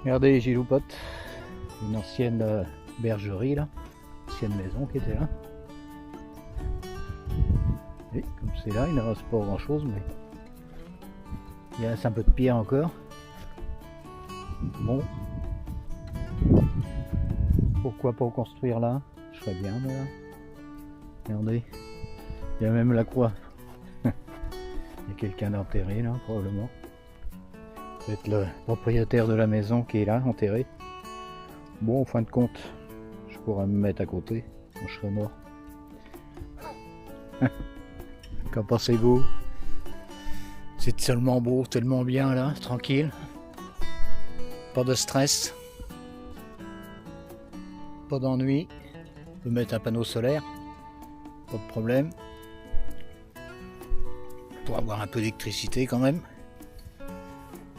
Regardez les giloupottes, une ancienne bergerie là, ancienne maison qui était là. Et comme c'est là, il ne reste pas grand chose, mais il reste un peu de pierre encore. Bon, pourquoi pas construire là? Je serais bien moi là. Regardez, il y a même la croix. Il y a quelqu'un d'enterré là probablement. Peut-être le propriétaire de la maison qui est là, enterré. Bon, en fin de compte, je pourrais me mettre à côté quand je serai mort. Qu'en pensez-vous? C'est tellement beau, tellement bien là, tranquille. Pas de stress. Pas d'ennui. On peut mettre un panneau solaire. Pas de problème. Pour avoir un peu d'électricité quand même.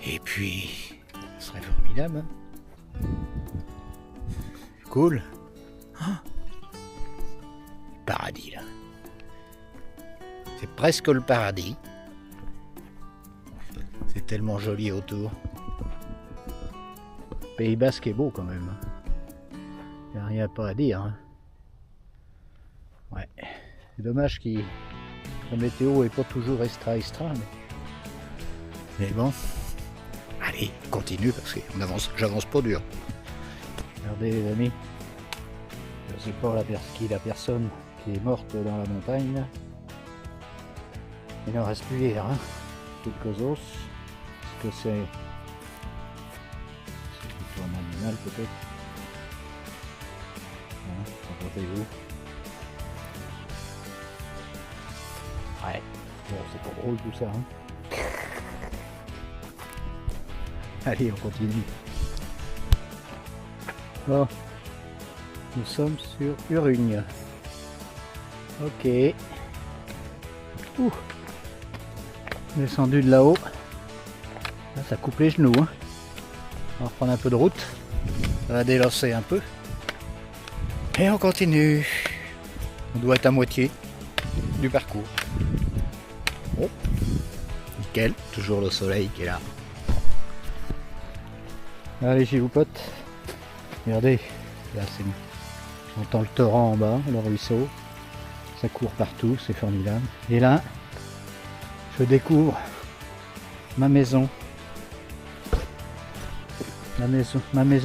Et puis, ce serait formidable. Hein, cool. Ah, paradis là. C'est presque le paradis. C'est tellement joli autour. Le Pays Basque est beau quand même. Il n'y a rien pas à dire. Hein. Ouais. C'est dommage que la météo n'est pas toujours extra. Mais bon. Allez, continue parce que j'avance pas dur. Regardez les amis, je sais pas la personne qui est morte dans la montagne. Là. Il n'en reste plus hier, hein. Quelques os. Est-ce que c'est plutôt un animal peut-être? Hein, rapportez-vous. Ouais, bon c'est pas drôle tout ça. Hein. Allez, on continue. Bon, nous sommes sur Urugne. Ok. Ouh. Descendu de là-haut. Là, ça coupe les genoux. Hein. On va reprendre un peu de route. Ça va délancer un peu. Et on continue. On doit être à moitié du parcours. Bon. Nickel. Toujours le soleil qui est là. Allez, chez vous potes, regardez, là c'est, j'entends le torrent en bas, le ruisseau, ça court partout, c'est formidable. Et là, je découvre ma maison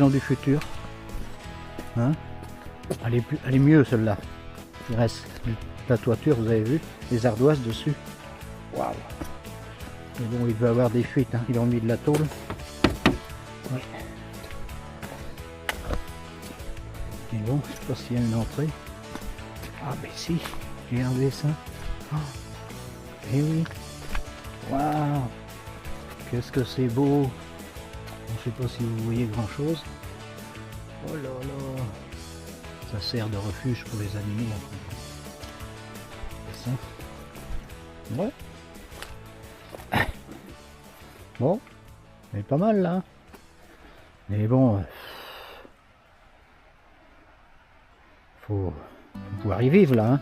du futur. Hein, elle est mieux celle-là. Il reste la toiture, vous avez vu, les ardoises dessus. Waouh. Mais bon, il va y avoir des fuites, hein. Ils ont mis de la tôle. Ouais. Et bon, je sais pas s'il y a une entrée. Ah mais si, regardez ça. Oh. Et oui. Waouh. Qu'est-ce que c'est beau. Je sais pas si vous voyez grand chose. Oh là là. Ça sert de refuge pour les animaux. C'est ça. Ouais. Bon. Mais pas mal là. Mais bon. Faut pouvoir y vivre là,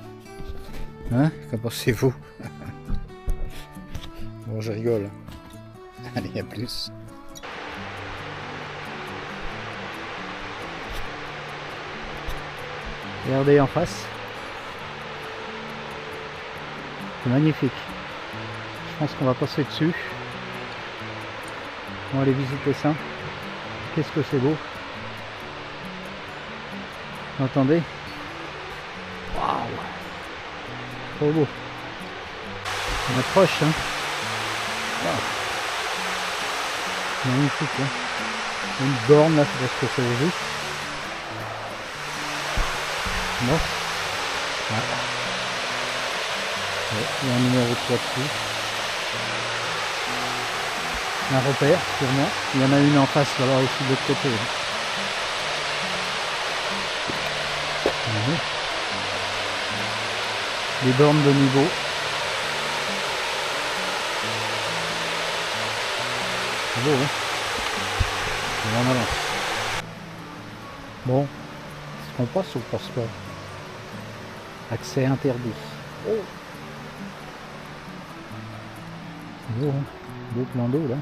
hein, qu'en pensez-vous? Bon, je rigole. Allez, à plus. Regardez en face. C'est magnifique. Je pense qu'on va passer dessus. On va aller visiter ça. Qu'est-ce que c'est beau. Vous entendez? Waouh! Trop beau. On approche, hein? Wow. Magnifique, hein? Une borne là, c'est parce que c'est vu. Bon. Ouais. Ouais, il y a un numéro de 3 dessus. Un repère, sûrement. Il y en a une en face là-bas aussi de l'autre côté. Là. Mmh. Les bornes de niveau. C'est beau, hein? Et on avance. Bon, est-ce qu'on passe ou on passe pas? Accès interdit. Oh. C'est beau, hein? Beau plan d'eau là.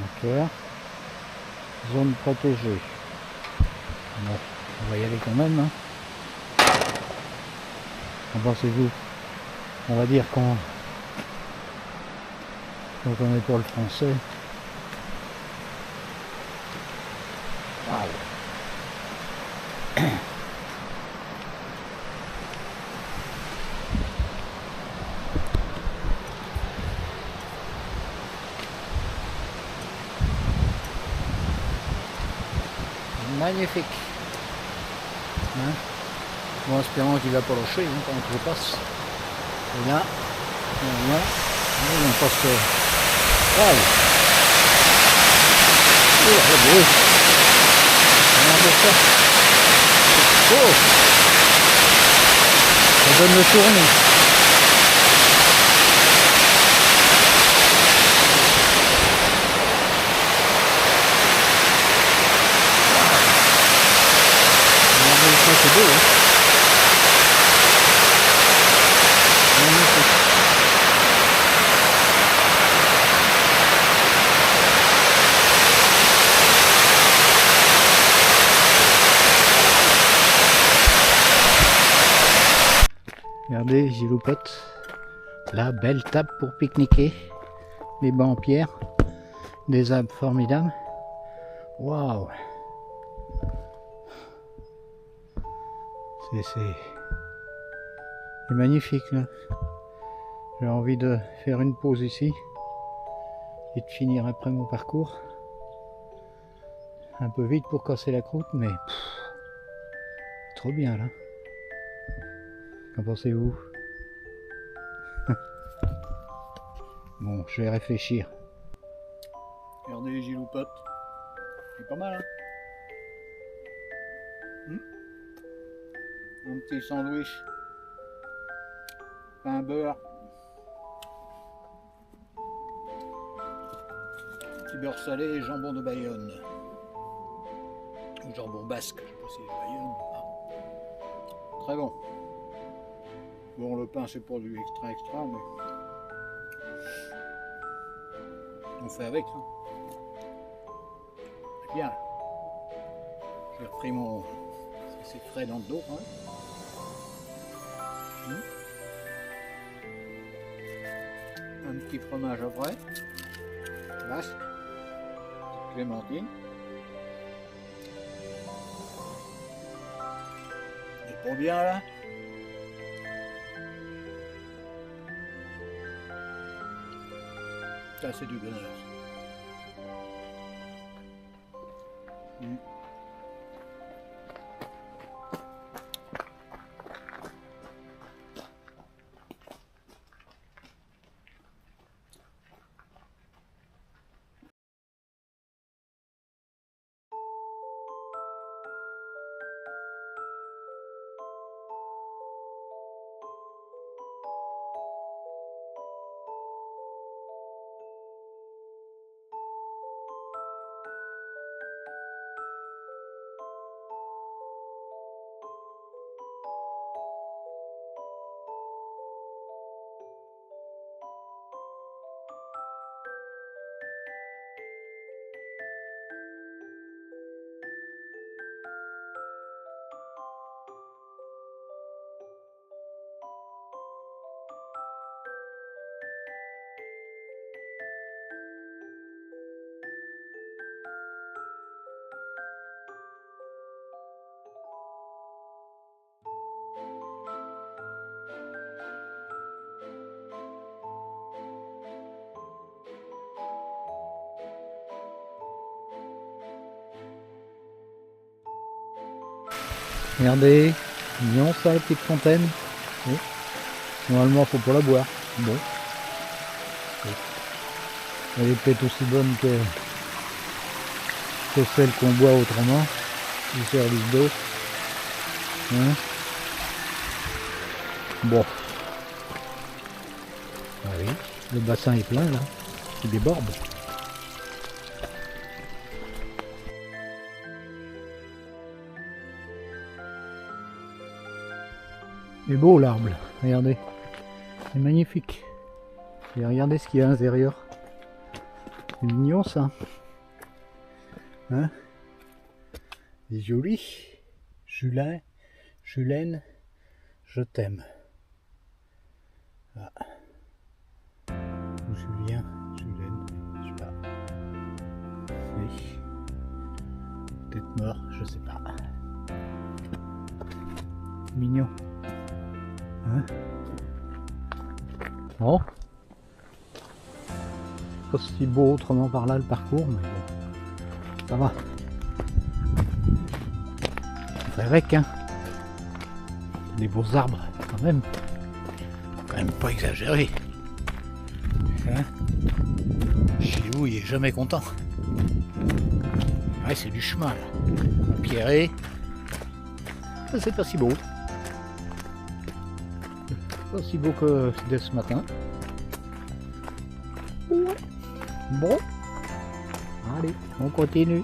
Ok. Zone protégée. Bon, on va y aller quand même. Hein. Qu'en pensez-vous? On va dire quand on est pour le français. Waouh. Magnifique. Hein, en espérant qu'il va pas lâcher hein, quand on repasse. Et là, voilà, on passe. Waouh! Oh, c'est beau! Regardez ça! Oh! Ça donne le tournis. C'est beau, hein? Magnifique. Regardez, j'y loupote. La belle table pour pique-niquer. Les bancs en pierre. Des arbres formidables. Waouh! C'est magnifique là. J'ai envie de faire une pause ici et de finir après mon parcours. Un peu vite pour casser la croûte, mais trop bien là. Qu'en pensez-vous? Bon, je vais réfléchir. Regardez les giloupotes. C'est pas mal hein. Un petit sandwich, pain beurre, petit beurre salé et jambon de Bayonne, ou jambon basque, je sais pas si c'est Bayonne. Ah. Très bon. Bon, le pain c'est pas du extra, mais on fait avec. Hein. C'est bien. J'ai repris mon... C'est frais dans le dos. Hein. Un petit fromage après, basque, petite clémentine. C'est trop bien là. Ça c'est du bonheur. Regardez, mignon ça la petite fontaine. Oui. Normalement faut pas la boire. Bon. Oui. Elle est peut-être aussi bonne que celle qu'on boit autrement. Du service d'eau. Hein? Bon. Ah oui, le bassin est plein là. Il déborde. C'est beau l'arbre, regardez, c'est magnifique. Et regardez ce qu'il y a à l'intérieur. C'est mignon ça. Hein? C'est joli. Julien, Julène, je t'aime. Ah. Ou Julien, Julène, je sais pas. Oui. Peut-être mort, je sais pas. Mignon. Hein? Bon. Pas si beau autrement par là le parcours, mais bon. Ça va. On fait avec, hein. Des beaux arbres, quand même. Quand même pas exagéré. Hein? Chez vous, il est jamais content. Ouais, c'est du chemin, là. Pierré. C'est pas si beau. Pas si beau que dès ce matin. Ouais. Bon. Allez, on continue.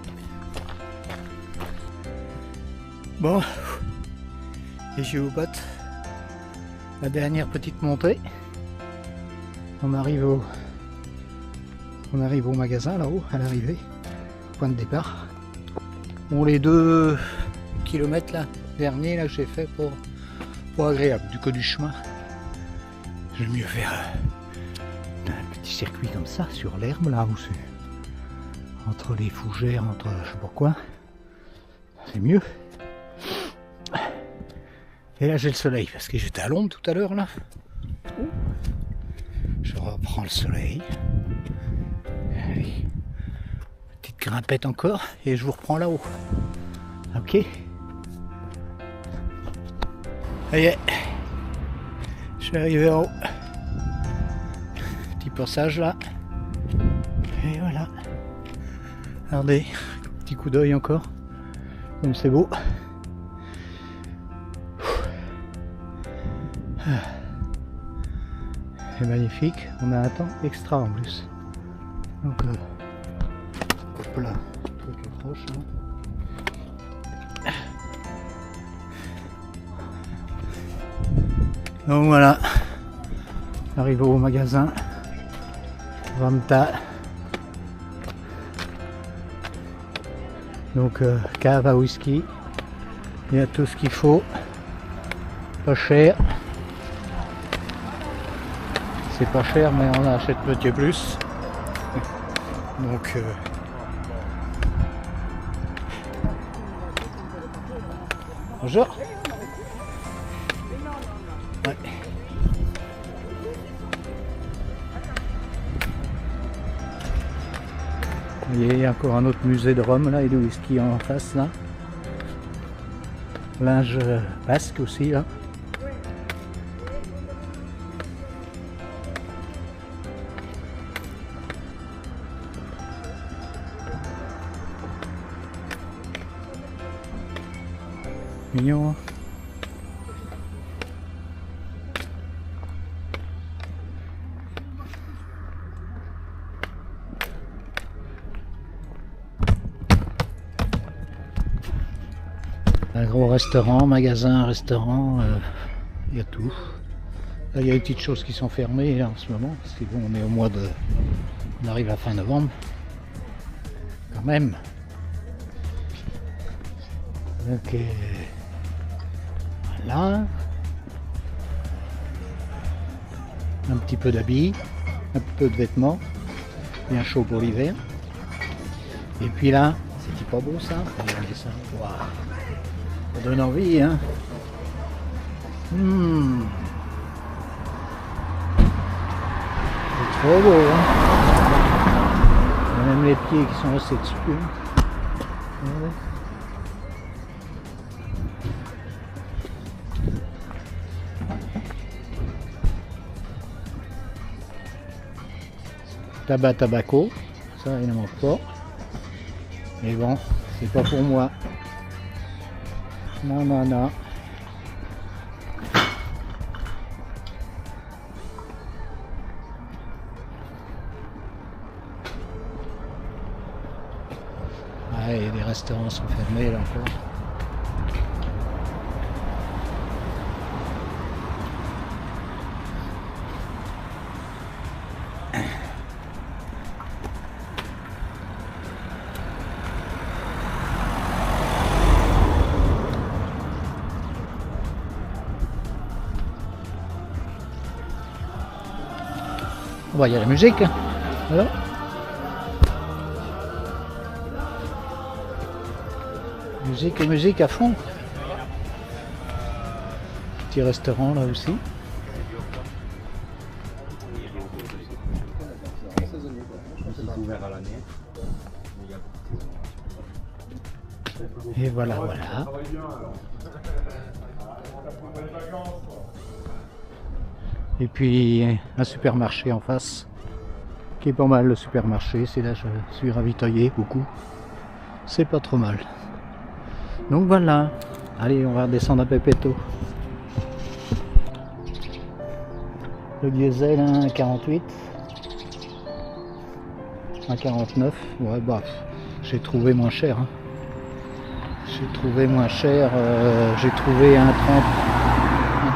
Bon. Et je vous botte. La dernière petite montée. On arrive au magasin là-haut, à l'arrivée. Point de départ. Bon, les 2 kilomètres là, derniers là que j'ai fait pour agréable, du coup du chemin. J'aime mieux faire un petit circuit comme ça sur l'herbe là où c'est entre les fougères, entre je sais pas quoi. C'est mieux. Et là j'ai le soleil parce que j'étais à l'ombre tout à l'heure là. Je reprends le soleil. Allez. Petite grimpette encore et je vous reprends là-haut. Ok. Ça y est. Je suis arrivé en haut. Petit passage là. Et voilà. Regardez. Petit coup d'œil encore. Comme c'est beau. C'est magnifique. On a un temps extra en plus. Donc hop là. Truc proche là. Donc voilà, arrivé au magasin Vamta. Donc cave à whisky, il y a tout ce qu'il faut, pas cher. C'est pas cher mais on achète petit plus. Donc bonjour. Ouais. Il y a encore un autre musée de rhum là et de whisky en face là. Linge basque aussi là. Mignon hein. Un gros restaurant, magasin, restaurant, il y a tout. Là il y a des petites choses qui sont fermées là, en ce moment, parce que bon, on est au mois de... On arrive à fin novembre. Quand même. Donc voilà. Un petit peu d'habits, un peu de vêtements, bien chaud pour l'hiver. Et puis là, c'est pas beau ça? Regardez ça. Wow. Ça donne envie, hein. C'est trop beau, hein. Il y a même les pieds qui sont restés dessus. Hein. Regardez. Tabac Tabaco, ça il n'en manque pas. Mais bon, c'est pas pour moi. Non, non, non. Ouais, et les restaurants sont fermés là encore. Bah, il y a la musique. Voilà. Musique à fond. Petit restaurant là aussi. Et voilà, voilà. Et puis un supermarché en face, qui est pas mal le supermarché. C'est là que je suis ravitaillé beaucoup. C'est pas trop mal. Donc voilà. Allez, on va redescendre à Pepetto. Le diesel 1,48. 1,49. Ouais, bah, j'ai trouvé moins cher. Hein. J'ai trouvé moins cher. J'ai trouvé un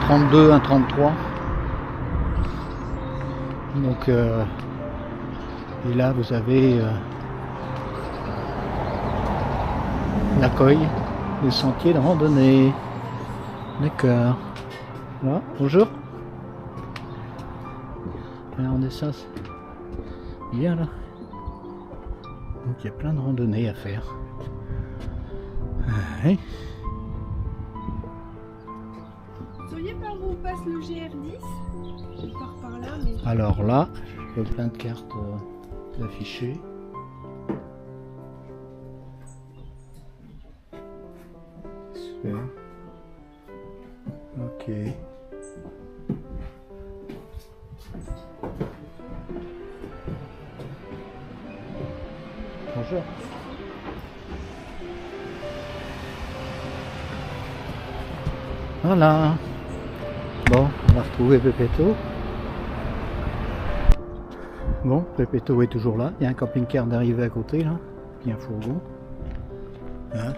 32, un 33. Donc, et là vous avez l'accueil des sentiers de randonnée. D'accord. Voilà, bonjour. Regardez ça, c'est bien là. Donc il y a plein de randonnées à faire. Ouais. Vous sauriez par où passe le GR10? Je pars par là, mais... Alors là, il y a plein de cartes affichées. Super. Ok. Bonjour. Voilà. Bon, on va retrouver Pepetto. Bon, Pepetto est toujours là. Il y a un camping-car d'arrivée à côté là. Il y a un fourgon. Hein,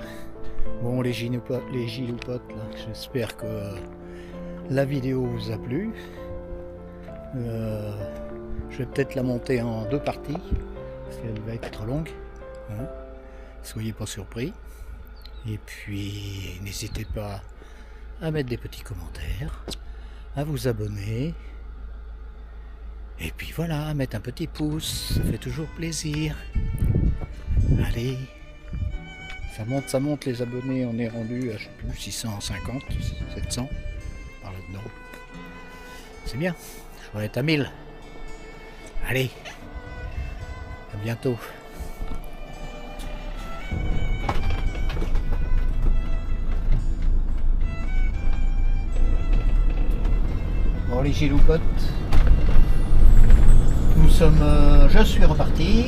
bon, les giloupotes là, j'espère que la vidéo vous a plu. Je vais peut-être la monter en 2 parties parce qu'elle va être trop longue. Hein. Soyez pas surpris. Et puis n'hésitez pas à mettre des petits commentaires, à vous abonner. Et puis voilà, à mettre un petit pouce, ça fait toujours plaisir. Allez, ça monte les abonnés, on est rendu à je sais plus 650, 700 par là-dedans. C'est bien, je vais être à 1000. Allez, à bientôt. Bon les giloupotes, je suis reparti.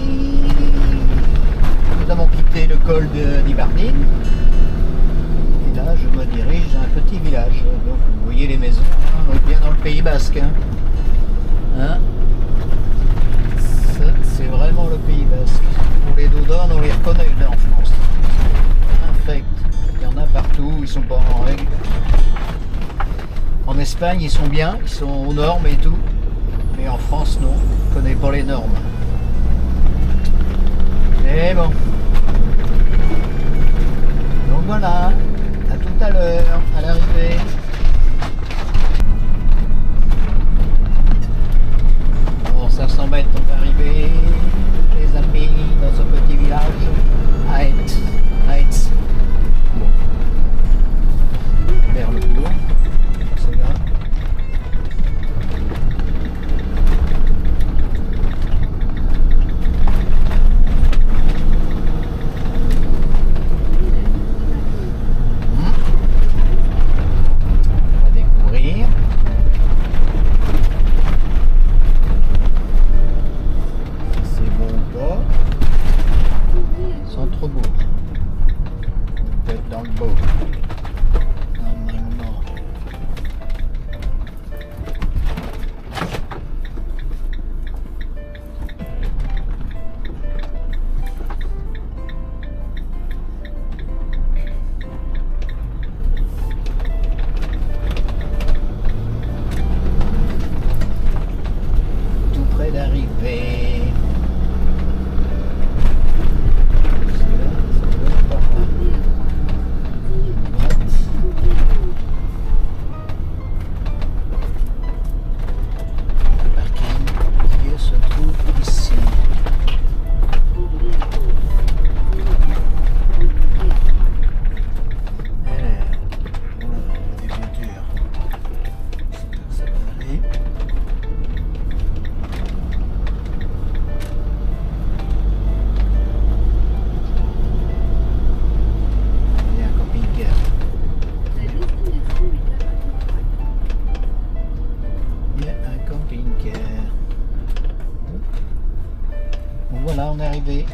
Nous avons quitté le col d'Ibardine. Et là, je me dirige à un petit village. Donc, vous voyez les maisons, hein, on est bien dans le Pays Basque. Hein, ça, c'est vraiment le Pays Basque. Pour les doudans, on les reconnaît là en France. Infect. Il y en a partout, ils sont pas en règle. En Espagne, ils sont bien, ils sont aux normes et tout. Mais en France, non, on ne connaît pas les normes. Mais bon. Donc voilà, à tout à l'heure, à l'arrivée. Bon, 500 mètres, on va arriver, les amis, dans ce petit village, Haetz. Bon. Vers le bourg, c'est là. voilà, on est arrivé.